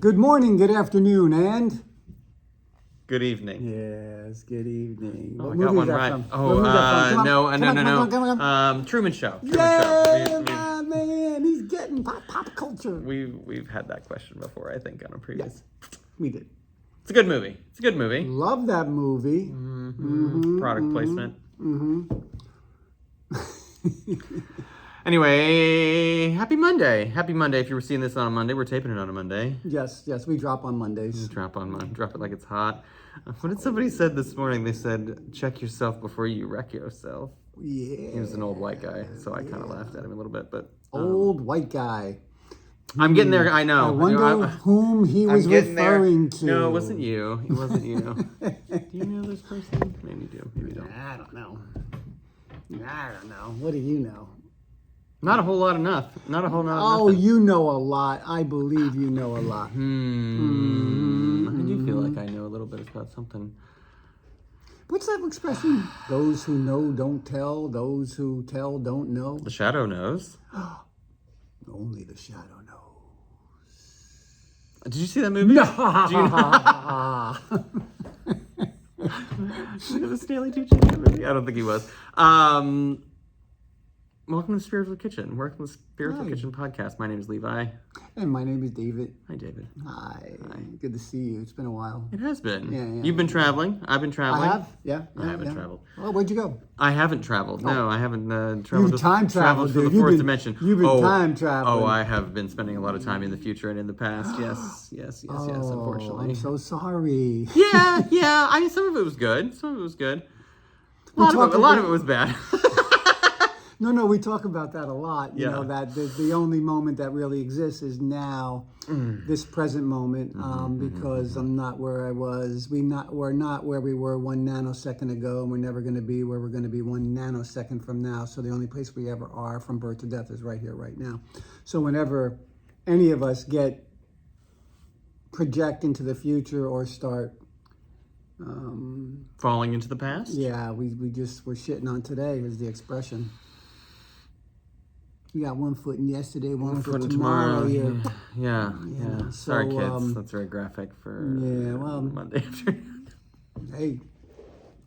Good morning, good afternoon, and Good evening. yes, good evening. Oh, What I movie got is one that right. from? Oh, What movie is that from? Come on, no, come no, on, no, come no. on, come on, come on. Truman Show. Yeah, my man, he's getting pop culture. We've had that question before, I think, on a previous. Yes, we did. It's a good movie. It's a good movie. Love that movie. Product placement. Mm-hmm. Anyway, happy Monday. Happy Monday. If you were seeing this on a Monday, we're taping it on a Monday. Yes, we drop on Mondays. Drop it like it's hot. What did somebody said this morning? They said, check yourself before you wreck yourself. Yeah. He was an old white guy, so I kind of laughed at him a little bit, but... Old white guy. I'm getting there, I know. I wonder whom he was referring to. No, it wasn't you. It wasn't you. Do you know this person? Maybe you do. Maybe you don't. I don't know. What do you know? Not a whole lot enough. Not a whole lot Oh, nothing. you know a lot. I believe you know a lot. I do feel like I know a little bit about something. What's that expression? Those who know don't tell. Those who tell don't know. The Shadow knows. Only the shadow knows. Did you see that movie? No. Do you know the Stanley Tucci movie? I don't think he was. Welcome to Spiritual Kitchen. Welcome to Spiritual Hi. Kitchen podcast. My name is Levi. And my name is David. Hi, David. Hi. Good to see you. It's been a while. It has been. Yeah. You've been traveling. I've been traveling. I have? Yeah. I haven't traveled. Oh, where'd you go? I haven't traveled. No, I haven't traveled. You've time traveled, for dude. the fourth dimension. You've been time traveling. Oh, I have been spending a lot of time in the future and in the past. Yes. Unfortunately. I'm so sorry. Yeah. I mean, some of it was good. Some of it was good. A lot of it was bad. No, we talk about that a lot. You Yeah. know, that the only moment that really exists is now, this present moment, because I'm not where I was. We're not where we were 1 nanosecond ago, and we're never going to be where we're going to be 1 nanosecond from now. So the only place we ever are from birth to death is right here, right now. So whenever any of us project into the future or start, Falling into the past? yeah, we're shitting on today is the expression. You got 1 foot in yesterday, one foot tomorrow. Yeah. Sorry, So, kids. That's very graphic for Monday afternoon. Hey,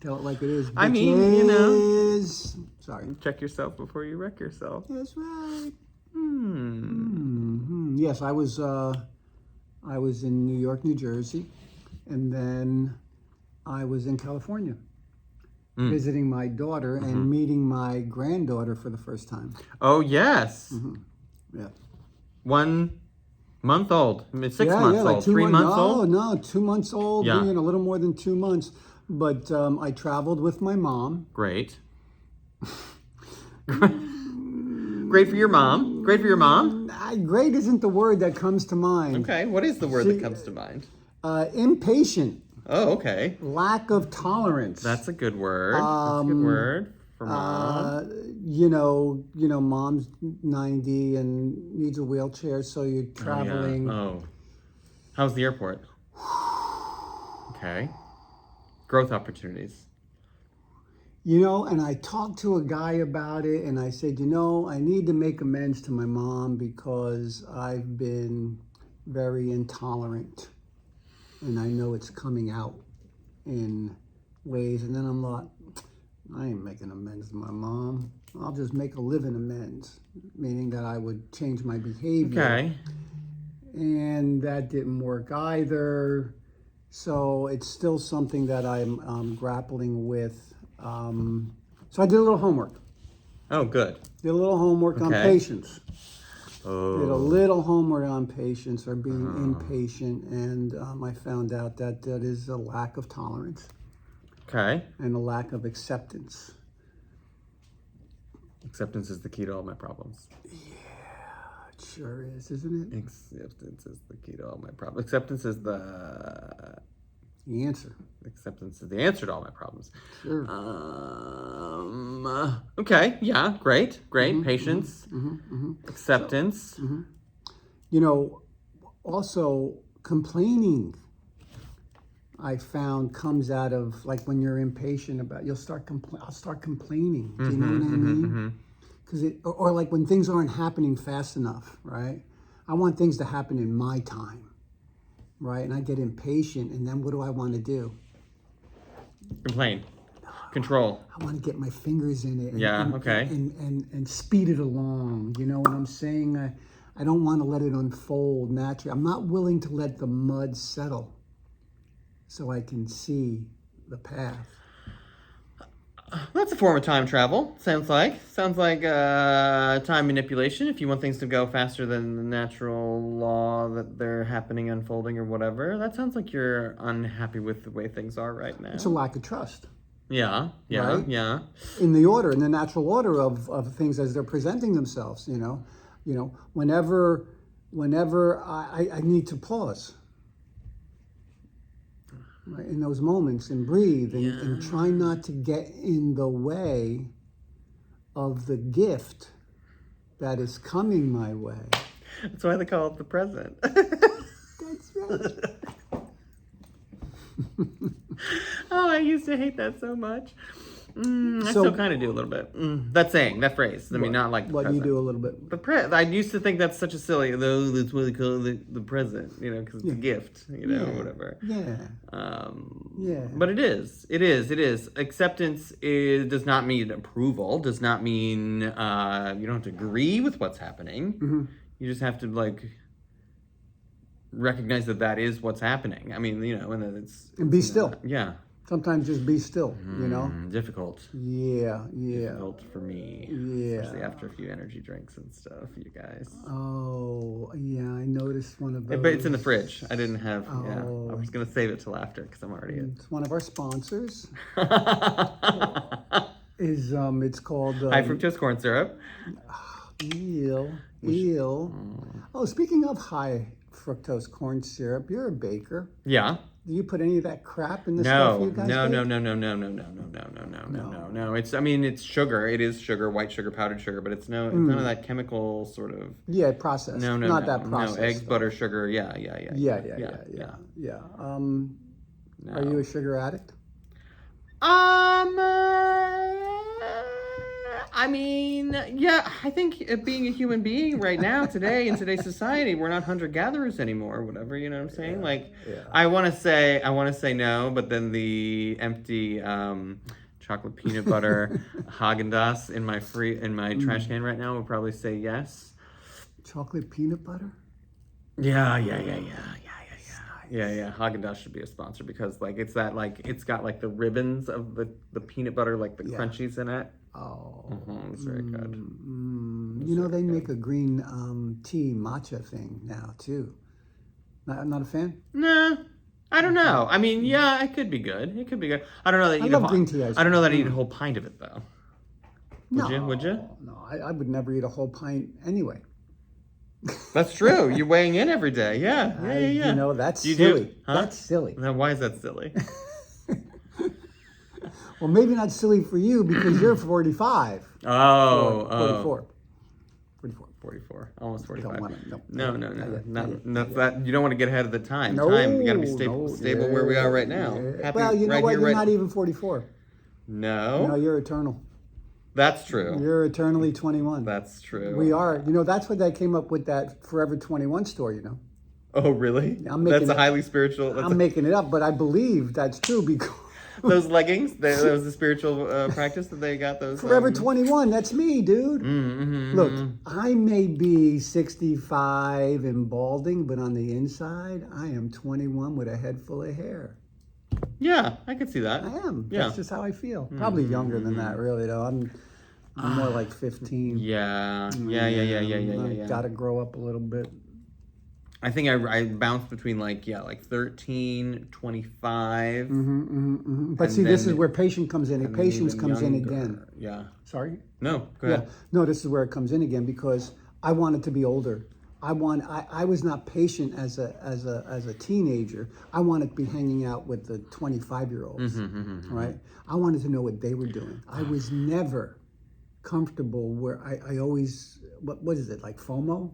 tell it like it is. I mean, you know. Bitches. Sorry. Check yourself before you wreck yourself. That's right. Hmm. Yes, I was in New York, New Jersey, and then I was in California visiting my daughter and meeting my granddaughter for the first time. Oh, yes. Yeah. 1 month old. I mean, 6 Yeah, months like old. 2 3 months old? No, 2 months old, Yeah. being a little more than 2 months. But I traveled with my mom. Great. Great for your mom. Great for your mom. Great isn't the word that comes to mind. Okay. What is the word that comes to mind? Impatient, Oh, okay. lack of tolerance. That's a good word. That's a good word for mom. You know, mom's 90 and needs a wheelchair, so you're traveling. Oh. How's the airport? Okay. Growth opportunities. You know, and I talked to a guy about it, and I said, I need to make amends to my mom because I've been very intolerant. And I know it's coming out in ways. And then I'm like, I ain't making amends to my mom. I'll just make a living amends, meaning that I would change my behavior. Okay. And that didn't work either. So it's still something that I'm grappling with. So I did a little homework. Oh, good. Did a little homework on Okay. patience. Oh. Did a little homework on patience or being impatient, and I found out that is a lack of tolerance Okay. and a lack of acceptance. Acceptance is the key to all my problems. It sure is, isn't it? Acceptance is the key to all my problems. Acceptance is the answer to all my problems. Sure. Okay. Yeah. Great. Patience. Acceptance. Also complaining, I found, comes out of, like, when you're impatient about, I'll start complaining. Do you know what I mean? Because or like when things aren't happening fast enough, right? I want things to happen in my time. right? And I get impatient, and then what do I want to do? Complain. Control. I want to get my fingers in it. Okay. And speed it along. You know what I'm saying? I don't want to let it unfold naturally. I'm not willing to let the mud settle so I can see the path. That's a form of time travel. Sounds like time manipulation. If you want things to go faster than the natural law that they're happening, unfolding, or whatever, that sounds like you're unhappy with the way things are right now. It's a lack of trust. Yeah. Right? Yeah. In the natural order of things as they're presenting themselves, you know, whenever I need to pause, right, in those moments and breathe and try not to get in the way of the gift that is coming my way. That's why they call it the present. That's right. Oh, I used to hate that so much. I So- still kind of do a little bit. That phrase. I mean, not like the What present. you do a little bit. I used to think that's such a silly, though that's what they call the present, because it's a gift, whatever. Yeah. Yeah. But it is. Acceptance does not mean approval, does not mean you don't have to agree with what's happening. Mm-hmm. You just have to, recognize that is what's happening. I mean, and then it's... And be still. Yeah. Sometimes just be still, Difficult. Yeah. Difficult for me. Yeah. Especially after a few energy drinks and stuff, you guys. Oh, yeah, I noticed one of those. But it's in the fridge. I didn't have. Yeah, Oh. I was gonna save it till after because I'm already. It's one of our sponsors. High It's called fructose corn syrup. Eel. Oh, speaking of high fructose corn syrup, you're a baker. Yeah. Do you put any of that crap in the stuff you guys No. bake? No. It's sugar. It is sugar, white sugar, powdered sugar, but it's none of that chemical sort of. Yeah, processed. Not that processed. No, eggs, stuff. butter, sugar. Yeah. Yeah. No. Are you a sugar addict? I mean, yeah, I think being a human being right now, today, in today's society, we're not hunter-gatherers anymore, whatever, you know what I'm saying? I want to say no, but then the empty chocolate peanut butter Haagen-Dazs in my trash can right now would probably say yes. Chocolate peanut butter? Yeah. Haagen-Dazs should be a sponsor because it's that it's got the ribbons of the peanut butter, the crunchies in it. Oh, it's very good. They make a green tea matcha thing now too. Not a fan? Nah, I don't know. I mean, yeah, it could be good. I don't know that. I love green tea ice I don't know that I'd eat a whole pint of it though. Would you? No, I would never eat a whole pint anyway. That's true. You're weighing in every day. Yeah. That's You silly. do? Huh? That's silly. Now, why is that silly? Well, maybe not silly for you because you're 45. Oh, 44. Almost 45. Don't want to, No. Not yet. That you don't want to get ahead of the time. No, You got to be stable where we are right now. Yeah. Happy Well, you know right what? here, You're right- not even 44. No, No, you're eternal. that's true. You're eternally 21. That's true. We are. That's what they came up with that Forever 21 store, Oh, really? I'm making That's a it- highly spiritual. I'm making it up, but I believe that's true because Those leggings. That was the spiritual practice that they got those. Forever 21, that's me, dude. Mm-hmm. Look, I may be 65 and balding, but on the inside, I am 21 with a head full of hair. Yeah, I could see that. I am. Yeah. That's just how I feel. Probably younger than that, really, though. I'm more like 15. Yeah. Got to grow up a little bit. I think I bounced between 13, 25. But And see, this then- is where patience comes in. and then Patience even comes in younger. again. Yeah. Sorry? No, go ahead. No, this is where it comes in again because I wanted to be older. I was not patient as a teenager. I wanted to be hanging out with the 25-year-olds, right? I wanted to know what they were doing. I was never comfortable where I always, what is it, like FOMO?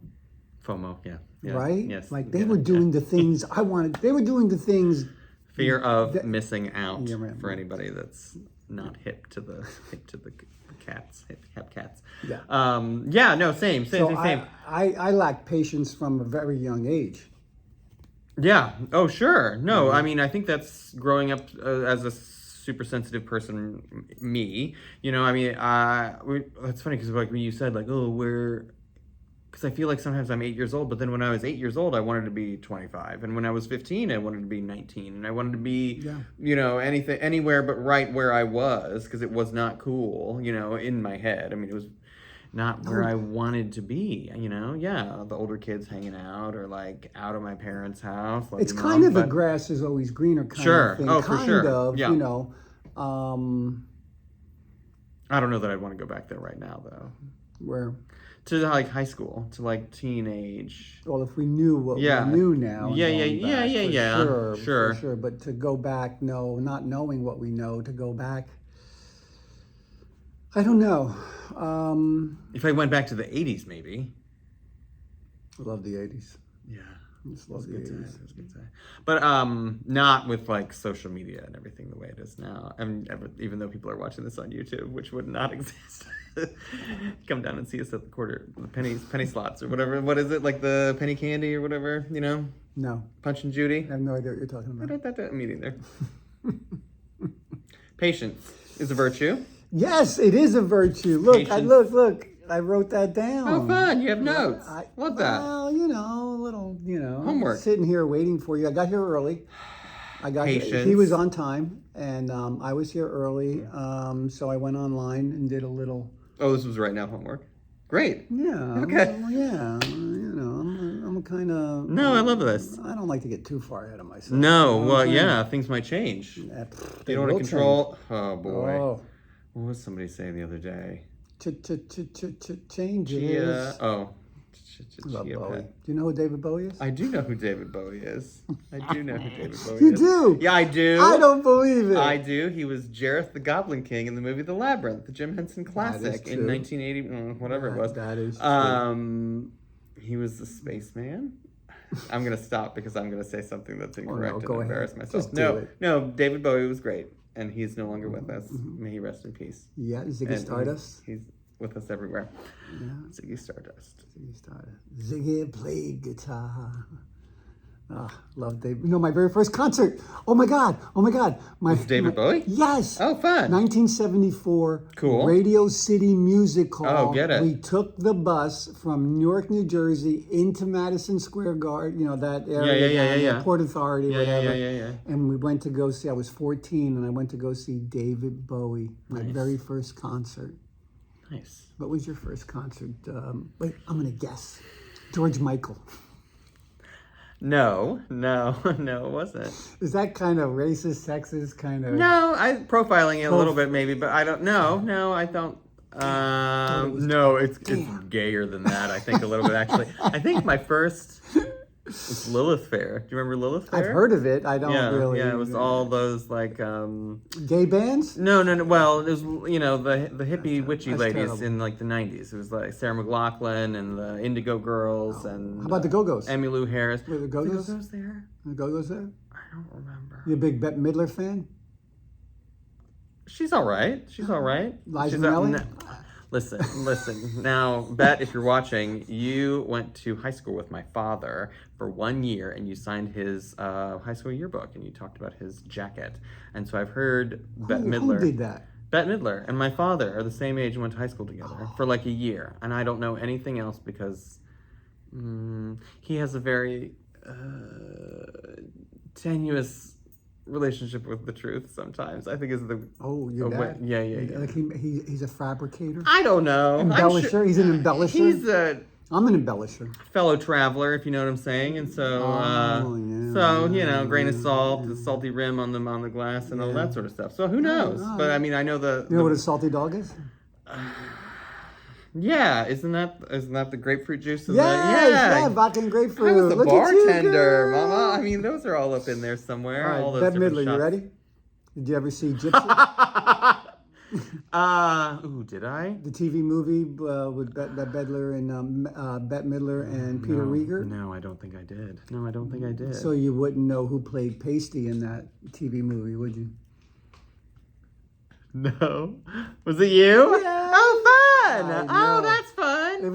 FOMO, yeah. Right? Yes. Like they were doing the things I wanted. They were doing the things. Fear of missing out Yeah, right. for anybody that's not hip to the cats, hip cats. Yeah. Yeah. No. Same. So I lacked patience from a very young age. Yeah. Oh, sure. No, I mean, I think that's growing up as a super sensitive person, me. You know, I mean, it's funny because like when you said like, oh, because I feel like sometimes I'm 8 years old, but then when I was 8 years old, I wanted to be 25, and when I was 15, I wanted to be 19, and I wanted to be, you know, anything, anywhere but right where I was, because it was not cool, you know, in my head. I mean, it was not where I wanted to be, you know? Yeah, the older kids hanging out or like out of my parents' house. It's kind of a grass is always greener kind Sure. of thing. Oh, for kind sure. of, Yeah. you know. I don't know that I'd want to go back there right now, though. Where? To like high school, to like teenage. Well, if we knew what we knew now. Yeah. Sure. For sure. But to go back, no, not knowing what we know, to go back, I don't know. If I went back to the 80s, maybe. I love the 80s. Yeah. Just love the 80s. It was a good time. But not with like social media and everything the way it is now. I mean, even though people are watching this on YouTube, which would not exist. Come down and see us at the penny slots or whatever. What is it, like the penny candy or whatever? You know? No. Punch and Judy. I have no idea what you're talking about. Me neither. Patience is a virtue. Yes, it is a virtue. Look, Patience. look. I wrote that down. Oh, fun! You have notes. Love that. Well, you know, a little, you know, homework. Sitting here waiting for you. I got here early. Patience. He was on time, and I was here early. So I went online and did a little. Oh, this was right now homework. Great. Yeah. Okay. Well, yeah. You know, I'm kind of. No, I love this. I don't like to get too far ahead of myself. No, well, yeah, things might change. You They don't want to will control. change. Oh boy. Oh. What was somebody saying the other day? Changes. Chia. Oh. Love Chia Bowie. Pet. Do you know who David Bowie is? I do know who David Bowie is. I do know who David Bowie You is. do? Yeah, I do. I don't believe it. I do. He was Jareth the Goblin King in the movie The Labyrinth, the Jim Henson classic in true. 1980, whatever it was. That is true. He was the spaceman. I'm gonna stop because I'm gonna say something that's incorrect and go embarrass ahead. myself. Just do it. No, David Bowie was great, and he's no longer with us. May he rest in peace. Yeah, Ziggy And Stardust. He's with us everywhere. Yeah. Ziggy Stardust. Ziggy Stardust. Ziggy played guitar. Love David. You know, my very first concert. Oh my God. With David Bowie? Yes. Oh, fun. 1974. Cool. Radio City Music Hall. Oh, get it. We took the bus from Newark, New Jersey into Madison Square Garden, you know, that area. Yeah. Port Authority, whatever. Yeah. And we went to go see, I was 14, and I went to go see David Bowie, my very first concert. Nice. What was your first concert? Wait, I'm going to guess. George Michael. No, it wasn't. Is that kind of racist, sexist, kind of? No, I'm profiling it a little bit maybe, but I don't know. No, I don't. No, it's gayer than that. I think a little bit actually. I think my first was Lilith Fair. Do you remember Lilith Fair? I've heard of it. I don't really. Yeah, it was all those like. Gay bands? No. Well, it was the hippie witchy ladies terrible. in like the '90s. It was like Sarah McLachlan and the Indigo Girls and. How about the Go-Go's? Emmylou Harris. Were the Go-Go's? The Go-Go's there? The Go-Go's there? I don't remember. You a big Bette Midler fan? She's all right. Liza She's Minnelli? Listen. Now, Bet, if you're watching, you went to high school with my father for 1 year, and you signed his high school yearbook, and you talked about his jacket. And so I've heard Bette Midler. Who did that? Bette Midler and my father are the same age and went to high school together for like a year, and I don't know anything else because he has a very tenuous relationship with the truth sometimes. I think is the your dad? Yeah. Like he's a fabricator? I don't know. Embellisher? He's an embellisher? He's a I'm an embellisher. fellow traveler, if you know what I'm saying. And so grain of salt, the salty rim on the glass and all that sort of stuff. So who knows? But I mean, I know You know what a salty dog is? Yeah, isn't that the grapefruit juice? Yeah, vodka and grapefruit. I was a Look at you, bartender, girl. Mama. I mean, those are all up in there somewhere. All all right, those Bette different Midler, you shots. ready? Did you ever see Gypsy? Did I? The TV movie with Bette Midler and Peter Rieger? No, I don't think I did. No, I don't think I did. So you wouldn't know who played Pasty in that TV movie, would you? No. Was it you? Yeah. Oh, fun! I Oh, know. that's